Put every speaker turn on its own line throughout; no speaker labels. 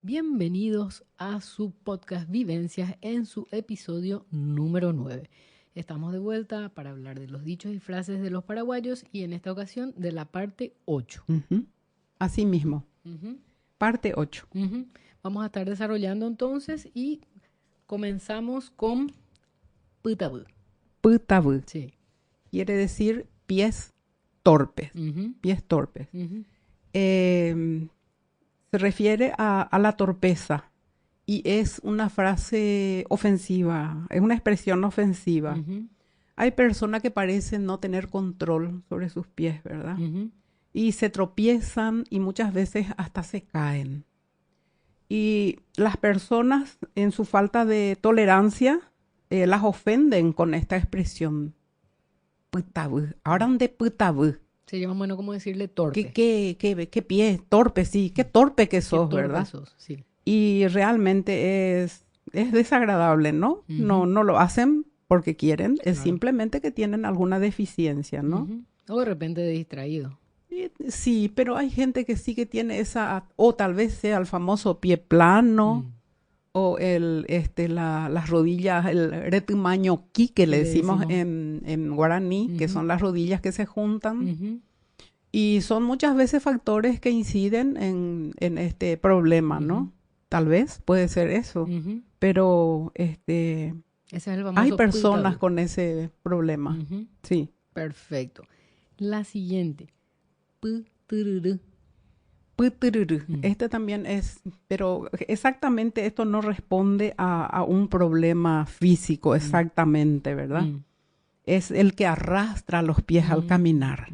Bienvenidos a su podcast Vivencias en su episodio número 9. Estamos de vuelta para hablar de los dichos y frases de los paraguayos y en esta ocasión de la parte 8.
Así mismo, parte 8.
Vamos a estar desarrollando entonces y comenzamos con putabú.
Putabú
Sí.
quiere decir pies torpes. Pies torpes. Se refiere a la torpeza y es una frase ofensiva, es una expresión ofensiva. Hay personas que parecen no tener control sobre sus pies, ¿verdad? Y se tropiezan y muchas veces hasta se caen. Y las personas en su falta de tolerancia las ofenden con esta expresión. Putabú. Ahora de putabú.
Sería más o menos como decirle torpe.
¿Qué pie? Torpe, sí. Qué torpe que sos,
torpe
¿verdad?
Sos, sí.
Y realmente es desagradable, ¿no? No lo hacen porque quieren. Es simplemente que tienen alguna deficiencia, ¿no?
O de repente de distraído.
Sí, pero hay gente que sí que tiene esa, o tal vez sea el famoso pie plano, o las rodillas, el retumañoqui que le decimos en guaraní, que son las rodillas que se juntan. Y son muchas veces factores que inciden en este problema, ¿no? Tal vez puede ser eso, pero
Ese es el famoso
hay personas
putabú.
con ese problema. Sí.
Perfecto. La siguiente. Putururú.
Putururú. Este también es, pero exactamente esto no responde a un problema físico, exactamente, ¿verdad? Es el que arrastra los pies al caminar.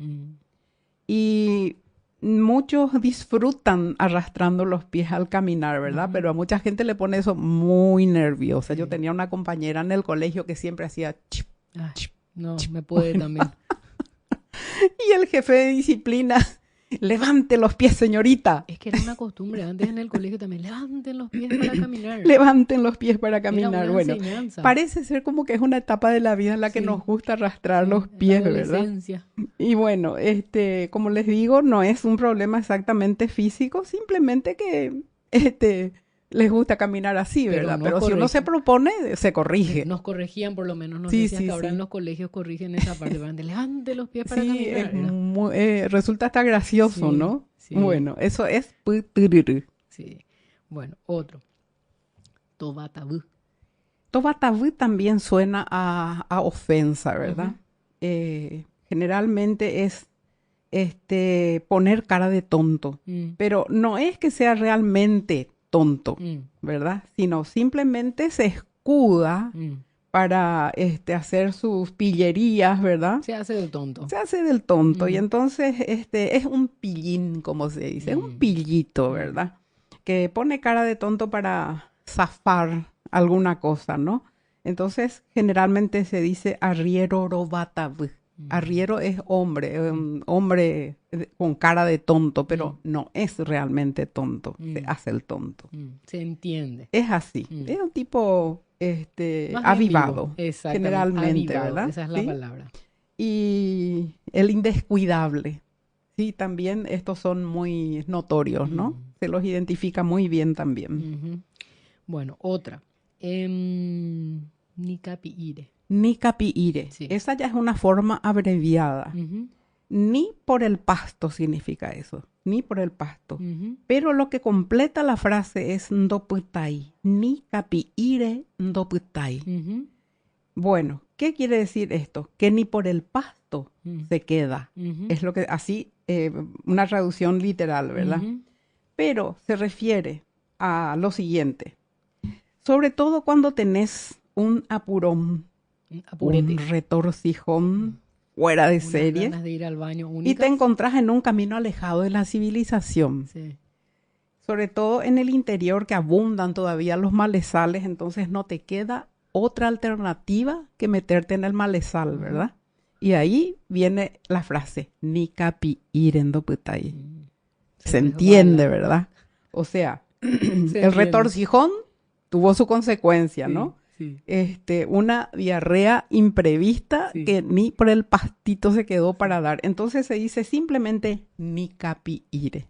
Y muchos disfrutan arrastrando los pies al caminar, ¿verdad? Pero a mucha gente le pone eso muy nerviosa. Yo tenía una compañera en el colegio que siempre hacía chip, chip,
No,
chip.
me puede también.
Y el jefe de disciplina, levante los pies, señorita.
Es que era una costumbre antes en el colegio también. Levanten los pies para caminar.
Levanten los pies para
Era
caminar.
una
Bueno,
enseñanza.
parece ser como que es una etapa de la vida en la que nos gusta arrastrar los pies,
la
¿verdad?
adolescencia.
Y bueno, como les digo, no es un problema exactamente físico, simplemente que les gusta caminar así, ¿verdad? Pero si uno se propone, se corrige.
Nos corregían por lo menos. No
Sí,
sé si hasta
sí,
ahora
sí.
en los colegios corrigen esa parte. Levante los pies para
Sí,
caminar.
resulta hasta gracioso,
Sí,
¿no?
sí.
Bueno, eso es putururú.
Sí. Bueno, otro. Tobatabú.
Tobatabú también suena a ofensa, ¿verdad? Generalmente es poner cara de tonto, pero no es que sea realmente tonto, ¿verdad? Sino simplemente se escuda para hacer sus pillerías, ¿verdad?
Se hace del tonto.
Se hace del tonto y entonces es un pillín, como se dice, es un pillito, ¿verdad? Que pone cara de tonto para zafar alguna cosa, ¿no? Entonces generalmente se dice arriero robatabú. Arriero es hombre, un hombre con cara de tonto, pero no es realmente tonto, se hace el tonto.
Se entiende.
Es así, es un tipo
Más
avivado,
bien vivo.
generalmente,
Avivado,
¿verdad?
esa es la
¿Sí?
palabra.
Y el indescuidable, sí, también estos son muy notorios, ¿no? Se los identifica muy bien también.
Bueno, otra. Nicapiire.
Nicapiire,
Sí.
esa ya es una forma abreviada. Ni por el pasto significa eso, ni por el pasto. Pero lo que completa la frase es ndoputai, nicapiire ndoputai. Bueno, ¿qué quiere decir esto? Que ni por el pasto se queda. Es lo que así, una traducción literal, ¿verdad? Pero se refiere a lo siguiente. Sobre todo cuando tenés un apurón,
Apurete.
un retorcijón fuera de serie,
ganas de ir al baño
y
únicas.
te encontrás en un camino alejado de la civilización.
Sí.
Sobre todo en el interior, que abundan todavía los malezales, entonces no te queda otra alternativa que meterte en el malezal, ¿verdad? Y ahí viene la frase, Nicapi irendo putai. Se entiende, ¿verdad? O sea, el retorcijón tuvo su consecuencia, ¿no?
Sí.
Una diarrea imprevista que ni por el pastito se quedó para dar. Entonces se dice simplemente Nicapi ire.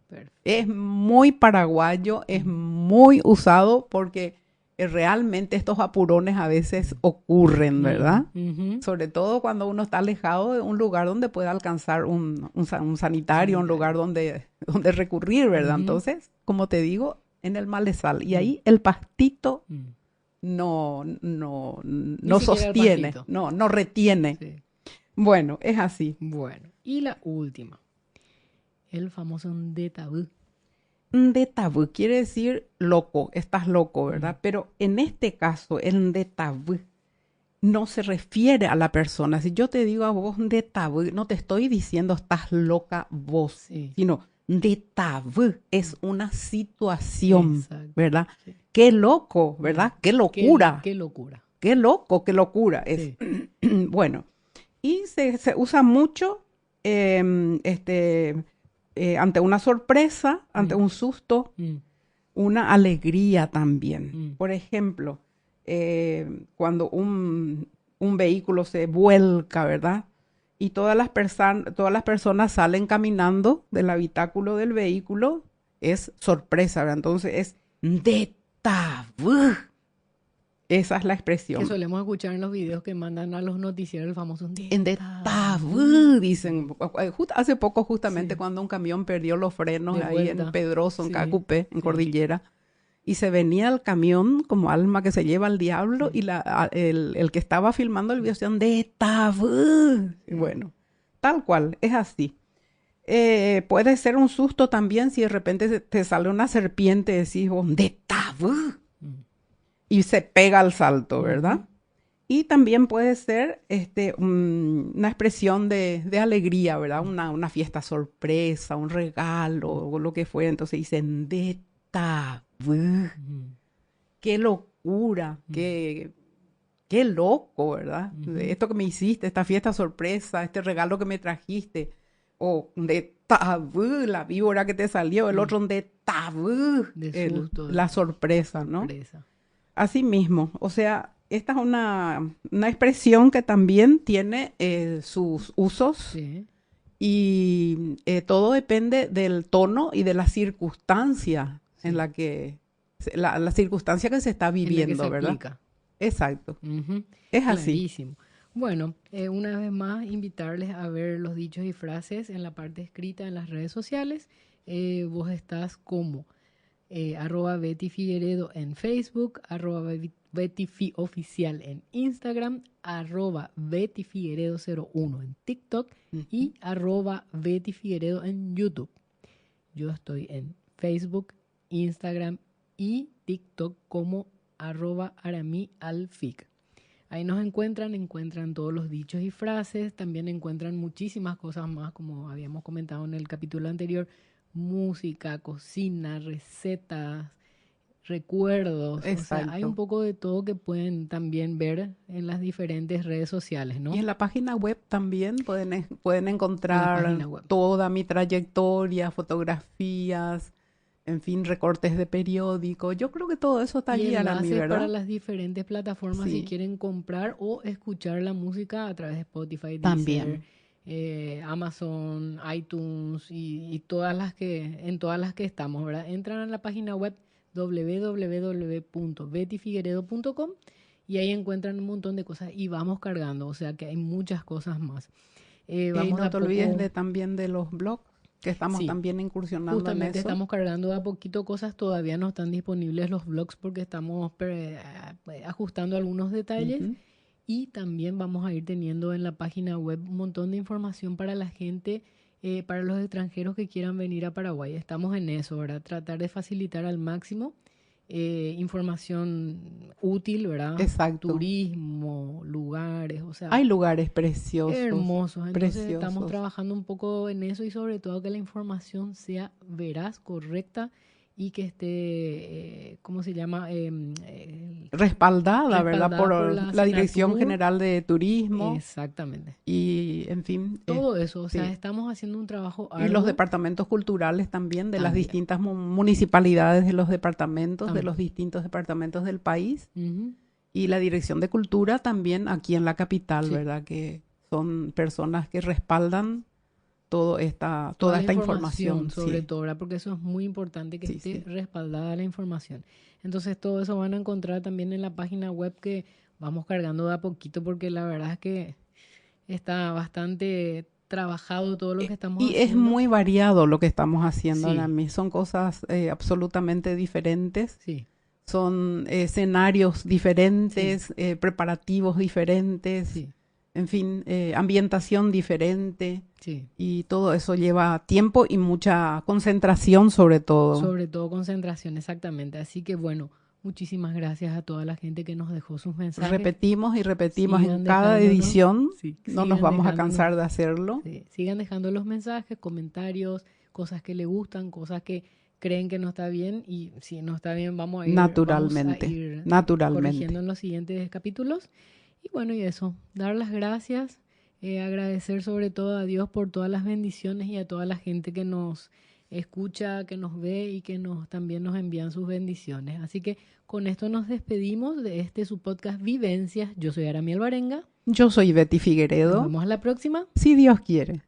Perfecto.
Es muy paraguayo, es muy usado porque realmente estos apurones a veces ocurren, ¿verdad? Sobre todo cuando uno está alejado de un lugar donde pueda alcanzar un sanitario, un lugar donde recurrir, ¿verdad? Entonces, como te digo, en el malezal. Y ahí el pastito no sostiene, no retiene.
Sí.
Bueno, es así.
Bueno, y la última, el famoso ndetabú.
Ndetabú quiere decir loco, estás loco, ¿verdad? Pero en este caso, el ndetabú no se refiere a la persona. Si yo te digo a vos ndetabú, no te estoy diciendo estás loca vos, sino ndetabú es una situación. Exacto. ¿Verdad? Sí. Qué loco, ¿verdad? Qué locura.
Qué locura.
Qué loco, qué locura. Es. Sí. Bueno, y se usa mucho ante una sorpresa, ante un susto, una alegría también. Por ejemplo, cuando un vehículo se vuelca, ¿verdad? Y todas las personas salen caminando del habitáculo del vehículo, es sorpresa, ¿verdad? Entonces es ndetabú. Esa es la expresión.
Que solemos escuchar en los videos que mandan a los noticieros, el famoso
ndetabú, dicen. Hace poco justamente cuando un camión perdió los frenos ahí en Pedroso, en Cacupé, en Cordillera, y se venía el camión como alma que se lleva al diablo, y el que estaba filmando el video decía ndetabú. Bueno, tal cual, es así. Puede ser un susto también si de repente te sale una serpiente y decís vos, ndetabú. Y se pega al salto, ¿verdad? Y también puede ser una expresión de alegría, ¿verdad? Una fiesta sorpresa, un regalo, o lo que fuera. Entonces dicen, ndetabú. Qué locura, qué loco, ¿verdad? Esto que me hiciste, esta fiesta sorpresa, este regalo que me trajiste. O ndetabú, la víbora que te salió. El otro ndetabú, la sorpresa, ¿no? Así mismo, o sea, esta es una expresión que también tiene sus usos y todo depende del tono y de la circunstancia en la que, la circunstancia que se está viviendo, en la que se aplica. Exacto, es así.
Clarísimo. Bueno, una vez más invitarles a ver los dichos y frases en la parte escrita en las redes sociales. Vos estás como... @Betty Figueredo en Facebook, @BettyFioficial en Instagram, @BettyFigueredo01 en TikTok y @BettyFigueredo en YouTube. Yo estoy en Facebook, Instagram y TikTok como @AramiAlfic. Ahí nos encuentran todos los dichos y frases, también encuentran muchísimas cosas más, como habíamos comentado en el capítulo anterior, música, cocina, recetas, recuerdos. Exacto. O sea, hay un poco de todo que pueden también ver en las diferentes redes sociales, ¿no?
Y en la página web también pueden encontrar toda mi trayectoria, fotografías, en fin, recortes de periódico. Yo creo que todo eso está allí, Arami, ¿verdad?
Para las diferentes plataformas si quieren comprar o escuchar la música a través de Spotify,
también.
Amazon, iTunes y todas las que estamos, ¿verdad? Entran a la página web www.bettyfigueredo.com y ahí encuentran un montón de cosas y vamos cargando, o sea que hay muchas cosas más.
Y no te olvides también de los blogs, que estamos también incursionando
justamente
en eso.
Estamos cargando de a poquito cosas, todavía no están disponibles los blogs porque estamos ajustando algunos detalles. Y también vamos a ir teniendo en la página web un montón de información para la gente, para los extranjeros que quieran venir a Paraguay. Estamos en eso, ¿verdad? Tratar de facilitar al máximo información útil, ¿verdad?
Exacto.
Turismo, lugares, o sea...
Hay lugares preciosos.
Hermosos. Entonces estamos trabajando un poco en eso y sobre todo que la información sea veraz, correcta y que esté, ¿cómo se llama?
Respaldada, ¿verdad? Por la Dirección General de Turismo.
Exactamente.
Y, en fin.
Todo eso, o sea, estamos haciendo un trabajo arduo.
Y los departamentos culturales también, de las distintas municipalidades de los departamentos, de los distintos departamentos del país. Y la Dirección de Cultura también aquí en la capital, ¿verdad? Que son personas que respaldan toda esta información.
Sobre todo, ¿verdad? Porque eso es muy importante, que esté respaldada la información. Entonces todo eso van a encontrar también en la página web, que vamos cargando de a poquito, porque la verdad es que está bastante trabajado todo lo que estamos haciendo.
Y es muy variado lo que estamos haciendo, Nami. Son cosas absolutamente diferentes.
Sí.
Son escenarios diferentes, preparativos diferentes, en fin, ambientación diferente.
Sí.
Y todo eso lleva tiempo y mucha concentración, sobre todo.
Sobre todo concentración, exactamente. Así que bueno, muchísimas gracias a toda la gente que nos dejó sus mensajes.
Repetimos y repetimos en cada edición. No nos vamos a cansar de hacerlo.
Sigan dejando los mensajes, comentarios, cosas que les gustan, cosas que creen que no está bien, y si no está bien vamos a ir
naturalmente
corrigiendo en los siguientes capítulos. Y bueno, y eso, dar las gracias, agradecer sobre todo a Dios por todas las bendiciones, y a toda la gente que nos escucha, que nos ve y que también nos envían sus bendiciones. Así que con esto nos despedimos de su podcast Vivencias. Yo soy Aramiel Barenga.
Yo soy Betty Figueredo.
Nos vemos a la próxima.
Si Dios quiere.